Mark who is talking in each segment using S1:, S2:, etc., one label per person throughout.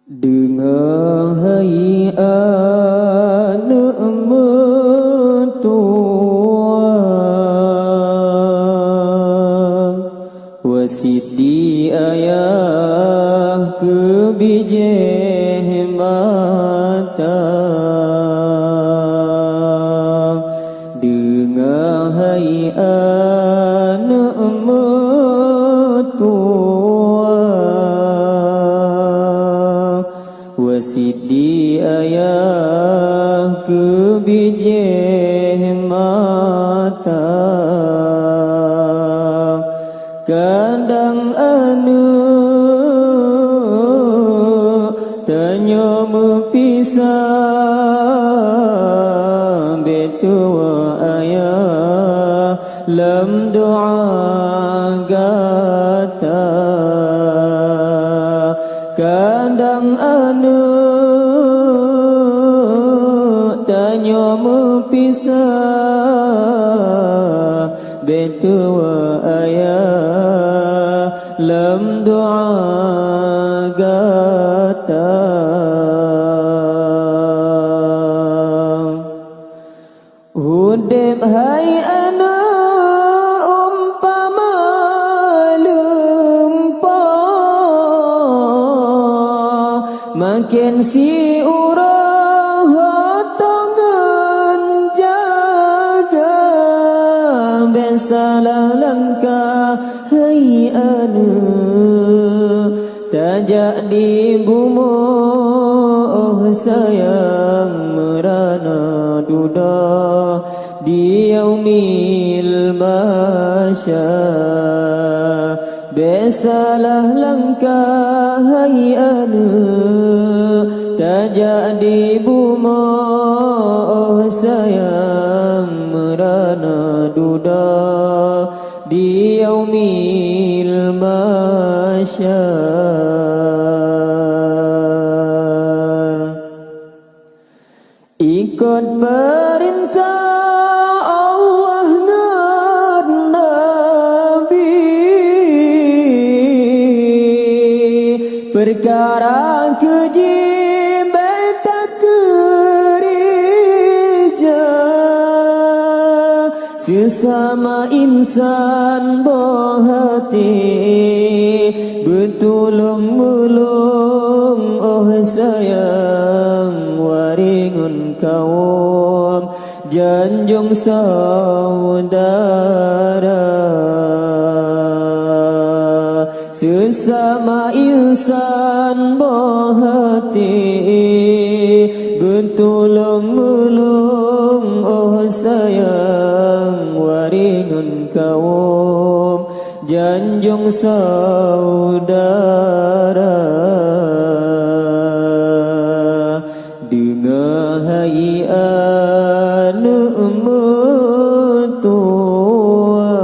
S1: Dengan hayat mertua wasidi ayah kebijih mata dengan hayat mertua wasidi ayah kebijih mata kadang anu tanya mepisah betua ayah lam doa gata kadang anu tanya mepisah betua ayah lam doa gata hudib hai ana umpama lempah makin si urang hatangan jaga besalah langkah hai ana tajak di bumuh sayang merana duda di yaumil masya besalah langkah hai ana tajak di bumuh sayang merana duda di yaumil masyar ikut perintah Allah dan Nabi perkara keji beta kerja sesama insan bohati betulung mulung oh sayang waringun kaum janjung saudara sesama insan bohati betulung mulung oh sayang waringun kaum janjung saudara dengan hayat mertua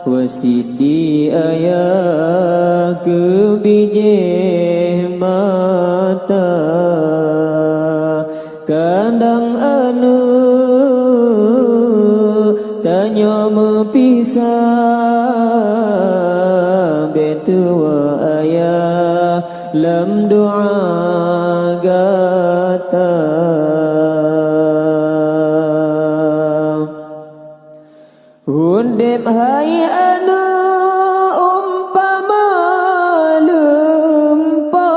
S1: wasidi ayah kebijih mata kadang anu tanya mepisah betua ayah lam doa gata hudib hai ana umpama lempah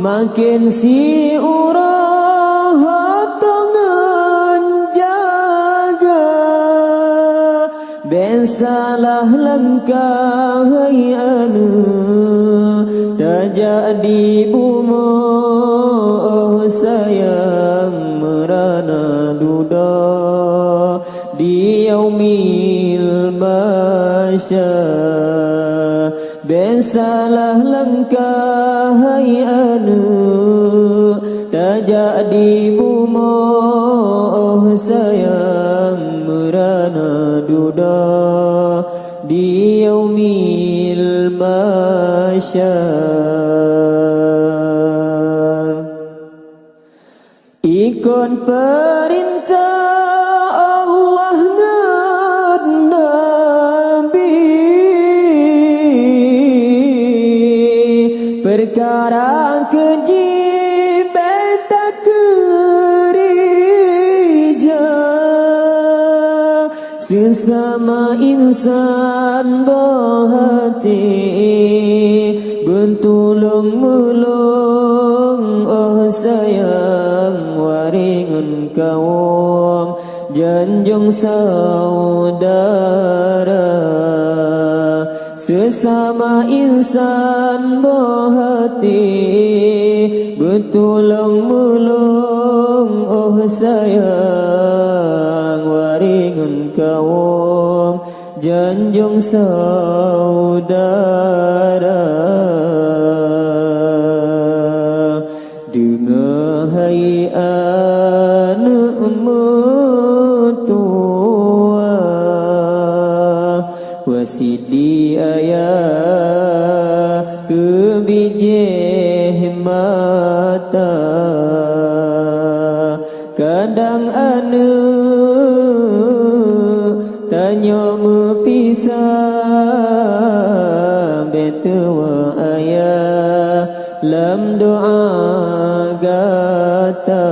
S1: makin si urang hatangan jaga besalah langkah hai ana tajak di bumuh sayang merana duda di yaumil masyar besalah langkah hai ana tajak di bumuh sayang merana duda di yaumil masyar ikut perintah Allah dan Nabi karang keji benta kerija sesama insan berhati bertolong menolong oh sayang waringan kaum janjung saudara sesama insan berhati bertolong menolong oh sayang waringan kaum janjung saudara dengar hai anak mertua wasidi ayah kebijih mata kadang anak tanya mepisah betua ayah lam doa gata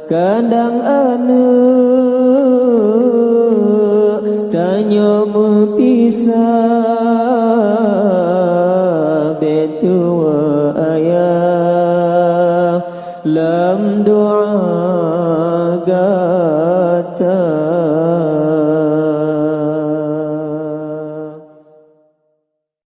S1: kadang anak tanya mepisah betua ayah lam doa